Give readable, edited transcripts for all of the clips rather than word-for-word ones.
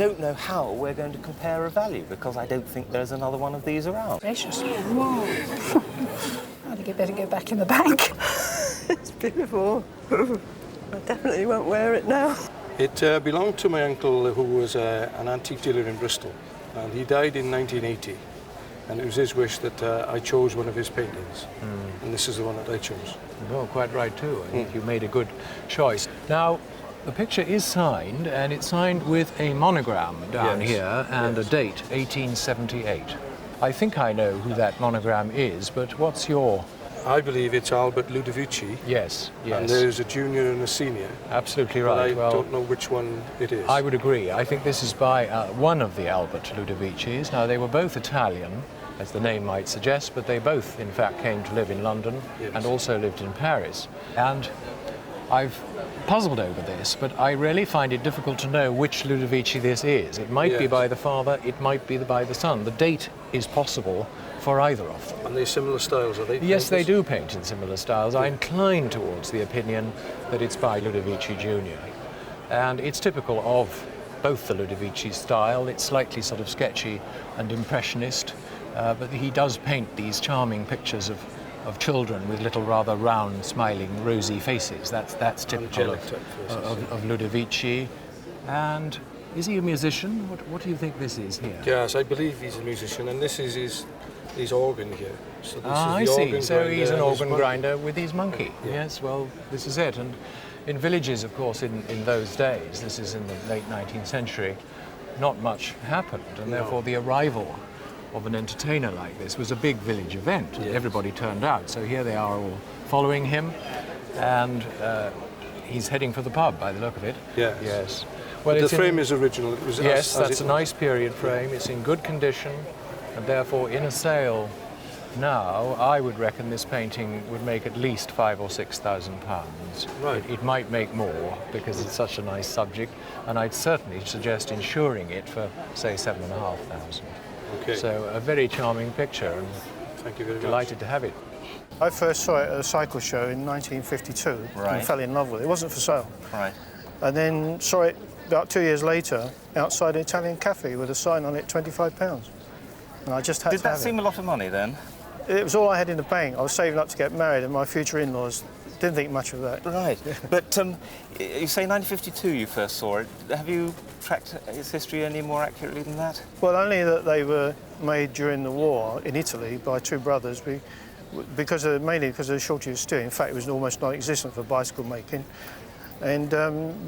I don't know how we're going to compare a value because I don't think there's another one of these around. Gracious. Whoa. I think I'd better go back in the bank. It's beautiful. I definitely won't wear it now. It belonged to my uncle, who was an antique dealer in Bristol, and he died in 1980. And it was his wish that I chose one of his paintings, and this is the one that I chose. Well, quite right too. I think you made a good choice. Now, the picture is signed, and it's signed with a monogram down here and a date, 1878. I think I know who that monogram is, but what's your... I believe it's Albert Ludvichi. Yes, yes. And there's a junior and a senior. Absolutely right. But I don't know which one it is. I would agree. I think this is by one of the Albert Ludovicis. Now, they were both Italian, as the name might suggest, but they both, in fact, came to live in London and also lived in Paris. And I've puzzled over this, but I really find it difficult to know which Ludvichi this is. It might be by the father, it might be by the son. The date is possible for either of them. And they're similar styles, are they? Yes, they do paint in similar styles. I incline towards the opinion that it's by Ludvichi Jr. And it's typical of both the Ludvichi style. It's slightly sort of sketchy and impressionist, but he does paint these charming pictures of children with little rather round, smiling, rosy faces. That's typical of Ludvichi. And is he a musician? What do you think this is here? Yes, I believe he's a musician, and this is his organ here. So this I is the see. organ So he's an organ monkey. grinder with his monkey. Yes, well, this is it. And in villages, of course, in those days, this is in the late 19th century, not much happened, and therefore the arrival of an entertainer like this was a big village event. Yes. Everybody turned out. So here they are all following him, and he's heading for the pub by the look of it. Yes. Yes. Well, The frame is original. It was yes, as that's it a nice period frame. It's in good condition, and therefore in a sale now, I would reckon this painting would make at least £5,000 or £6,000. Right. It might make more because it's such a nice subject, and I'd certainly suggest insuring it for, say, £7,500. Okay. So a very charming picture, and Thank you very much. delighted to have it. I first saw it at a cycle show in 1952 and fell in love with it. It wasn't for sale. Right. And then saw it about 2 years later outside an Italian cafe with a sign on it, £25. And I just had Did to that have seem a lot of money then? it. It was all I had in the bank. I was saving up to get married, and my future in-laws didn't think much of that. Right. But you say 1952 you first saw it. Have you tracked its history any more accurately than that? Well, only that they were made during the war in Italy by two brothers, mainly because of the shortage of steel. In fact, it was almost non-existent for bicycle making. And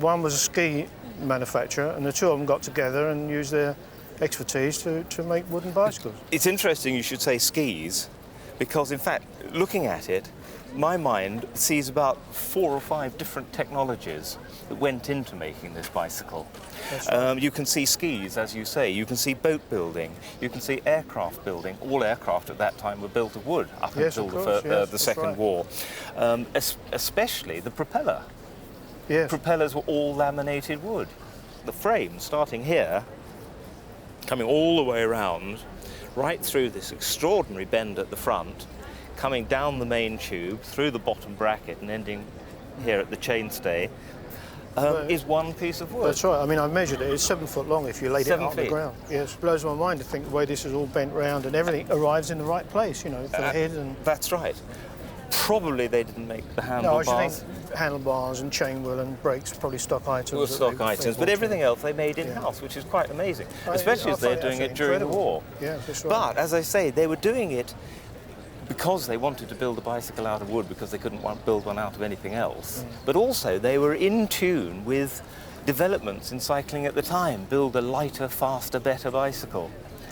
one was a ski manufacturer, and the two of them got together and used their expertise to make wooden bicycles. It's interesting you should say skis, because in fact, looking at it, my mind sees about 4 or 5 different technologies that went into making this bicycle. Right. You can see skis, as you say, you can see boat building, you can see aircraft building. All aircraft at that time were built of wood up until the Second War. Especially the propeller. Yes. Propellers were all laminated wood. The frame, starting here, coming all the way around, right through this extraordinary bend at the front, coming down the main tube, through the bottom bracket and ending here at the chainstay, is one piece of wood. That's right. I mean, I measured it. It's 7 foot long if you laid it on the ground. Yes, it blows my mind to think the way this is all bent round and everything arrives in the right place, you know, for the head and... That's right. Probably they didn't make the handlebars. No, I should think handlebars and chain wheel and brakes, probably stock items. Well, stock items, but everything else they made in-house, which is quite amazing, especially as they're doing it during the war. Yeah, that's right. But, as I say, they were doing it because they wanted to build a bicycle out of wood because they couldn't build one out of anything else. But also they were in tune with developments in cycling at the time, build a lighter, faster, better bicycle.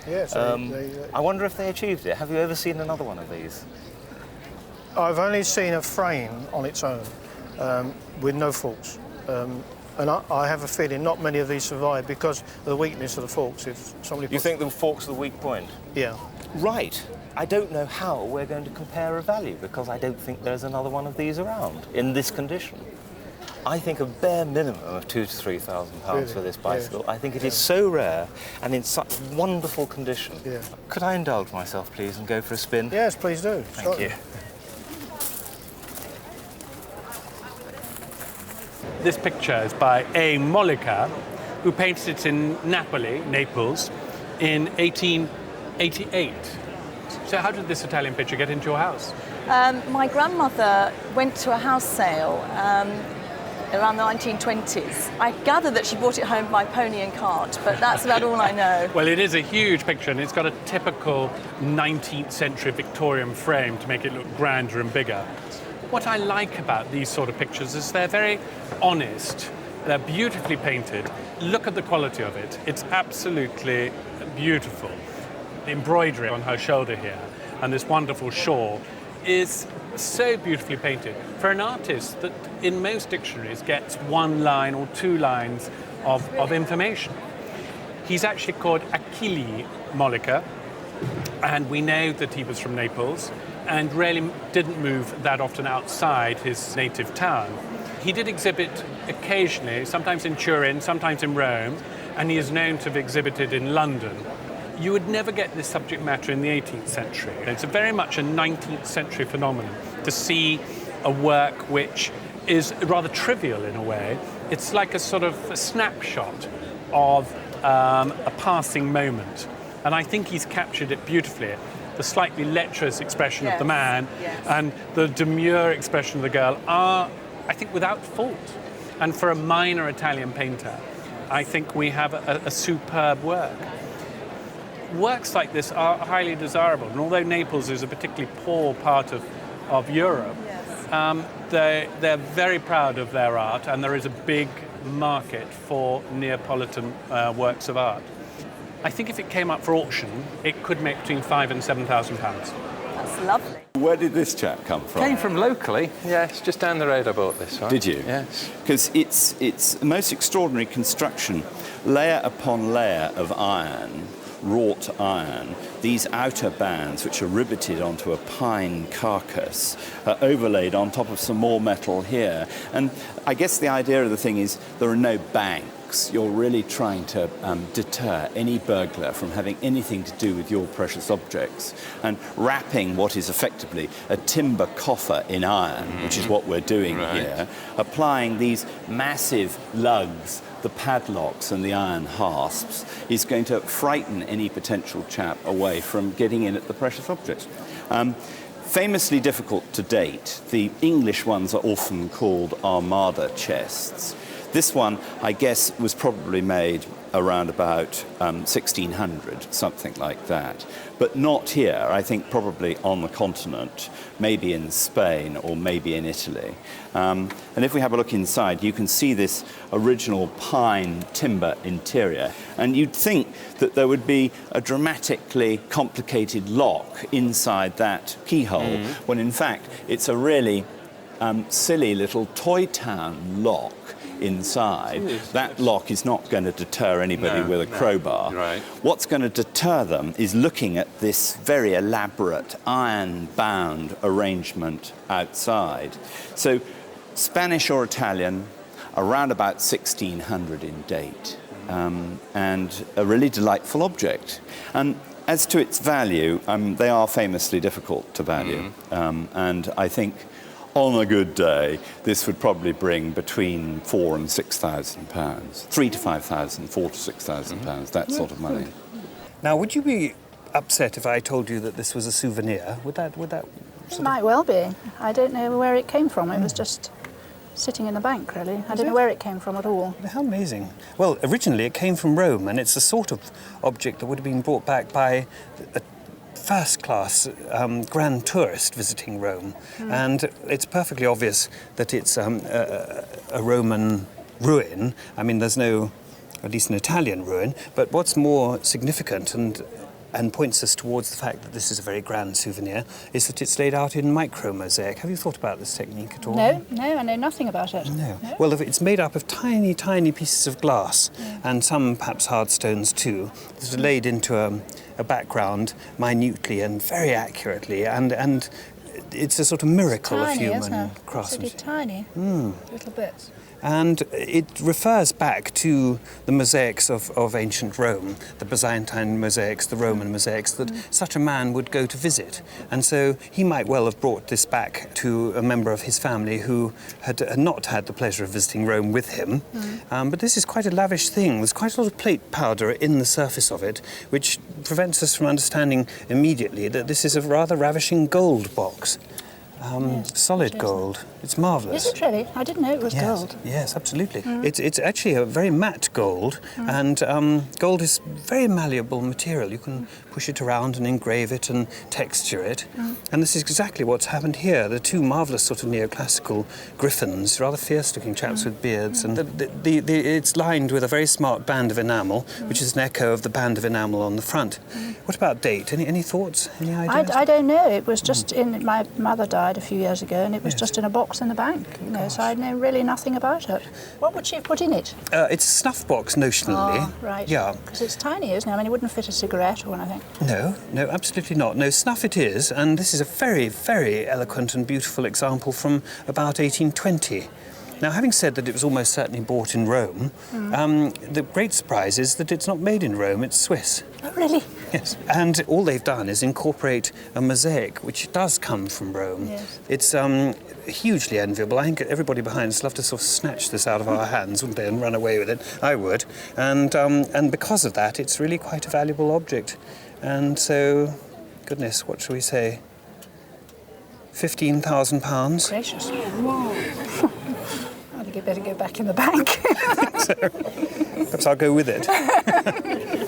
Yes. I wonder if they achieved it. Have you ever seen another one of these? I've only seen a frame on its own with no forks. And I have a feeling not many of these survive because of the weakness of the forks. If somebody You think the fork's the weak point? Yeah. Right. I don't know how we're going to compare a value because I don't think there's another one of these around in this condition. I think a bare minimum of £2,000 to £3,000 for this bicycle. I think it is so rare and in such wonderful condition. Yeah. Could I indulge myself, please, and go for a spin? Yes, please do. Thank you. This picture is by A. Mollica, who painted it in Naples, in 1888. So how did this Italian picture get into your house? My grandmother went to a house sale around the 1920s. I gather that she brought it home by pony and cart, but that's about all I know. Well, it is a huge picture, and it's got a typical 19th century Victorian frame to make it look grander and bigger. What I like about these sort of pictures is they're very honest. They're beautifully painted. Look at the quality of it. It's absolutely beautiful. The embroidery on her shoulder here and this wonderful shawl is so beautifully painted. For an artist that in most dictionaries gets one line or two lines of information. He's actually called Achille Molica, and we know that he was from Naples and really didn't move that often outside his native town. He did exhibit occasionally, sometimes in Turin, sometimes in Rome, and he is known to have exhibited in London. You would never get this subject matter in the 18th century. It's very much a 19th century phenomenon to see a work which is rather trivial in a way. It's like a sort of a snapshot of a passing moment. And I think he's captured it beautifully. The slightly lecherous expression of the man and the demure expression of the girl are, I think, without fault. And for a minor Italian painter, I think we have a superb work. Works like this are highly desirable, and although Naples is a particularly poor part of Europe, they're very proud of their art, and there is a big market for Neapolitan works of art. I think if it came up for auction, it could make between £5,000 and £7,000. That's lovely. Where did this chap come from? Came from locally. Yes, just down the road I bought this one. Did you? Yes. Because it's the most extraordinary construction, layer upon layer of iron, wrought iron. These outer bands, which are riveted onto a pine carcass, are overlaid on top of some more metal here. And I guess the idea of the thing is there are no banks. You're really trying to deter any burglar from having anything to do with your precious objects, and wrapping what is effectively a timber coffer in iron, which is what we're doing here, applying these massive lugs, the padlocks and the iron hasps, is going to frighten any potential chap away from getting in at the precious objects. Famously difficult to date. The English ones are often called Armada chests. This one, I guess, was probably made around about 1600, something like that. But not here, I think probably on the continent, maybe in Spain or maybe in Italy. And if we have a look inside, you can see this original pine timber interior. And you'd think that there would be a dramatically complicated lock inside that keyhole, when in fact it's a really silly little toy town lock inside. That lock is not going to deter anybody with a crowbar. Right. What's going to deter them is looking at this very elaborate iron-bound arrangement outside. So Spanish or Italian, around about 1600 in date, and a really delightful object. And as to its value, they are famously difficult to value, and I think on a good day, this would probably bring between £4,000 and £6,000, £3,000 to £5,000, £4,000 to £6,000, that sort of money. Now, would you be upset if I told you that this was a souvenir? Would that? It might well be. I don't know where it came from. It was just sitting in the bank, really. I don't know where it came from at all. How amazing. Well, originally it came from Rome, and it's the sort of object that would have been brought back by a first-class grand tourist visiting Rome. And it's perfectly obvious that it's a Roman ruin. I mean, there's no, at least an Italian ruin, but what's more significant and points us towards the fact that this is a very grand souvenir is that it's laid out in micro-mosaic. Have you thought about this technique at all? No, I know nothing about it. No. Well, it's made up of tiny, tiny pieces of glass and some perhaps hard stones too, that are laid into a background minutely and very accurately, and it's a sort of miracle of human craftsmanship. It's tiny, little bits. And it refers back to the mosaics of ancient Rome, the Byzantine mosaics, the Roman mosaics, that such a man would go to visit. And so he might well have brought this back to a member of his family who had not had the pleasure of visiting Rome with him. But this is quite a lavish thing. There's quite a lot of plate powder in the surface of it, which prevents us from understanding immediately that this is a rather ravishing gold box. Solid gold. It's marvellous. Is it really? I didn't know it was gold. Yes, absolutely. It's actually a very matte gold, and gold is very malleable material. You can push it around and engrave it and texture it. And this is exactly what's happened here. The two marvellous sort of neoclassical griffins, rather fierce-looking chaps with beards, and it's lined with a very smart band of enamel, which is an echo of the band of enamel on the front. What about date? Any thoughts? Any ideas? I don't know. It was just in... My mother died a few years ago, and it was just in a box in the bank, you know, so I know really nothing about it. What would she have put in it? It's a snuff box, notionally. Oh, right. Yeah. Because it's tiny, isn't it? I mean, it wouldn't fit a cigarette or anything. No, absolutely not. No, snuff it is, and this is a very, very eloquent and beautiful example from about 1820. Now, having said that it was almost certainly bought in Rome, the great surprise is that it's not made in Rome, it's Swiss. Oh, really? Yes. And all they've done is incorporate a mosaic, which does come from Rome. Yes. It's hugely enviable. I think everybody behind us would love to sort of snatch this out of our hands, wouldn't they, and run away with it. I would. And because of that, it's really quite a valuable object. And so, goodness, what shall we say? £15,000. Gracious. Whoa. I think you'd better go back in the bank. So, perhaps I'll go with it.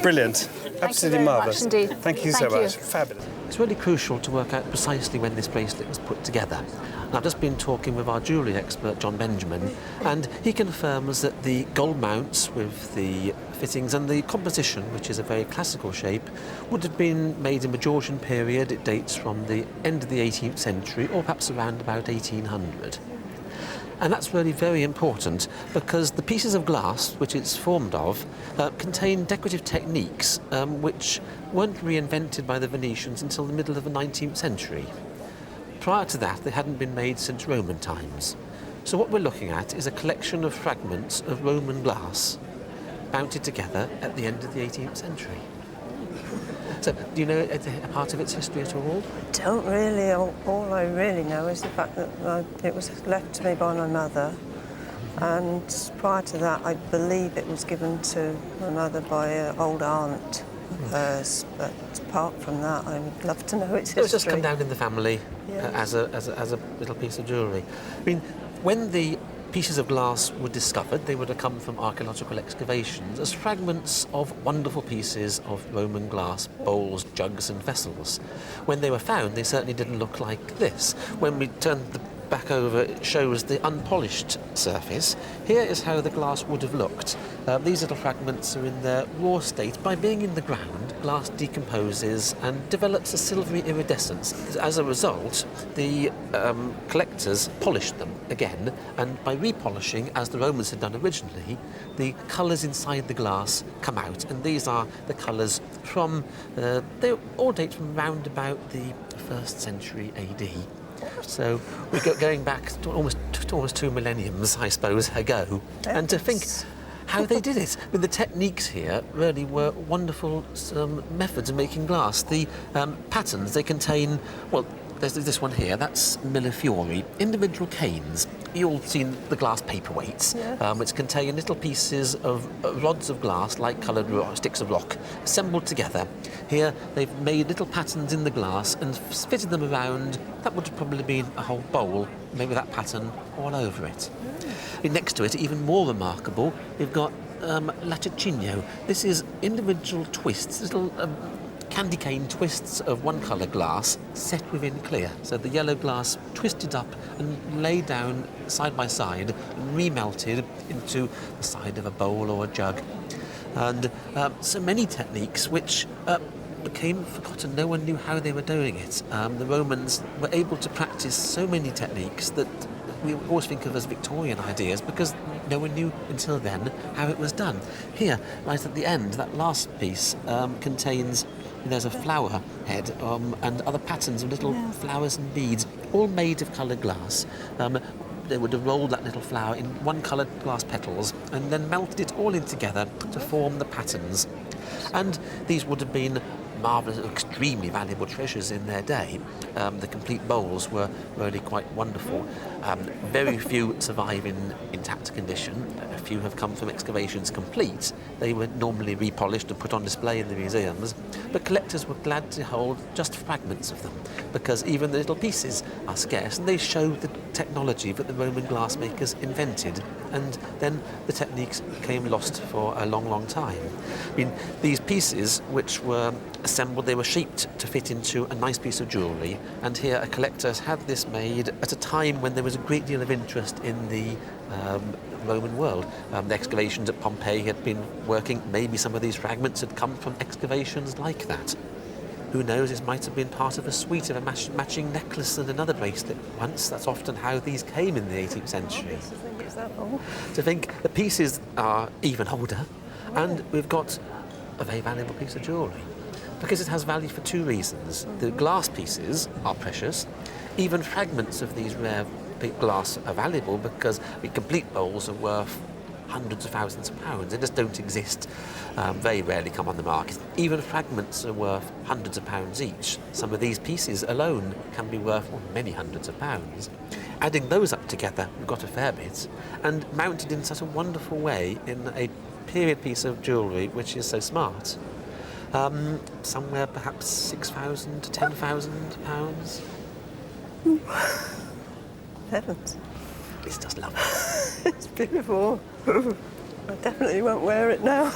Brilliant. Absolutely marvellous. Thank you very much indeed. Thank you so much. Fabulous. It's really crucial to work out precisely when this bracelet was put together. And I've just been talking with our jewellery expert, John Benjamin, and he confirms that the gold mounts with the fittings and the composition, which is a very classical shape, would have been made in the Georgian period. It dates from the end of the 18th century, or perhaps around about 1800. And that's really very important because the pieces of glass which it's formed of contain decorative techniques which weren't reinvented by the Venetians until the middle of the 19th century. Prior to that, they hadn't been made since Roman times. So what we're looking at is a collection of fragments of Roman glass mounted together at the end of the 18th century. So, do you know a part of its history at all? I don't really. All I really know is the fact that it was left to me by my mother, and prior to that, I believe it was given to my mother by an old aunt of hers. But apart from that, I would love to know its history. It was just come down in the family as a little piece of jewellery. I mean, when the pieces of glass were discovered, they would have come from archaeological excavations as fragments of wonderful pieces of Roman glass, bowls, jugs and vessels. When they were found, they certainly didn't look like this. When we turned the back over, it shows the unpolished surface. Here is how the glass would have looked. These little fragments are in their raw state. By being in the ground, glass decomposes and develops a silvery iridescence. As a result, the collectors polished them again, and by repolishing, as the Romans had done originally, the colours inside the glass come out, and these are the colours from, they all date from round about the 1st century AD. So we're going back to almost 2 millenniums, I suppose, ago. And to think how they did it. I mean, the techniques here really were wonderful methods of making glass. The patterns, they contain, well, there's this one here, that's millefiori, individual canes. You've all seen the glass paperweights, which contain little pieces of rods of glass, like coloured sticks of rock, assembled together. Here they've made little patterns in the glass and fitted them around. That would have probably been a whole bowl, maybe that pattern all over it. Next to it, even more remarkable, we've got latticino. This is individual twists, little candy cane twists of one colour glass set within clear. So the yellow glass twisted up and laid down side by side and remelted into the side of a bowl or a jug. And so many techniques which became forgotten. No one knew how they were doing it. The Romans were able to practice so many techniques that we always think of as Victorian ideas because no one knew until then how it was done. Here, right at the end, that last piece contains, there's a flower head and other patterns of little flowers and beads, all made of coloured glass. they would have rolled that little flower in one-coloured glass petals and then melted it all in together to form the patterns. And these would have been marvellous, extremely valuable treasures in their day. The complete bowls were really quite wonderful. Very few survive in intact condition. A few have come from excavations complete. They were normally repolished and put on display in the museums, but collectors were glad to hold just fragments of them, because even the little pieces are scarce, and they show the technology that the Roman glassmakers invented, and then the techniques became lost for a long, long time. I mean, these pieces, which were assembled, they were shaped to fit into a nice piece of jewellery, and here a collector has had this made at a time when there was a great deal of interest in the Roman world. The excavations at Pompeii had been working. Maybe some of these fragments had come from excavations like that. Who knows, it might have been part of a suite of a matching necklace and another bracelet once. That's often how these came in the 18th century. To think the pieces are even older, and we've got a very valuable piece of jewellery, because it has value for two reasons. The glass pieces are precious. Even fragments of these rare glass are valuable because complete bowls are worth hundreds of thousands of pounds. They just don't exist. Very rarely come on the market. Even fragments are worth hundreds of pounds each. Some of these pieces alone can be worth many hundreds of pounds. Adding those up together, we've got a fair bit, and mounted in such a wonderful way in a period piece of jewellery which is so smart. Somewhere perhaps 6,000 to 10,000 pounds. Heavens. It's just lovely. It's beautiful. I definitely won't wear it now.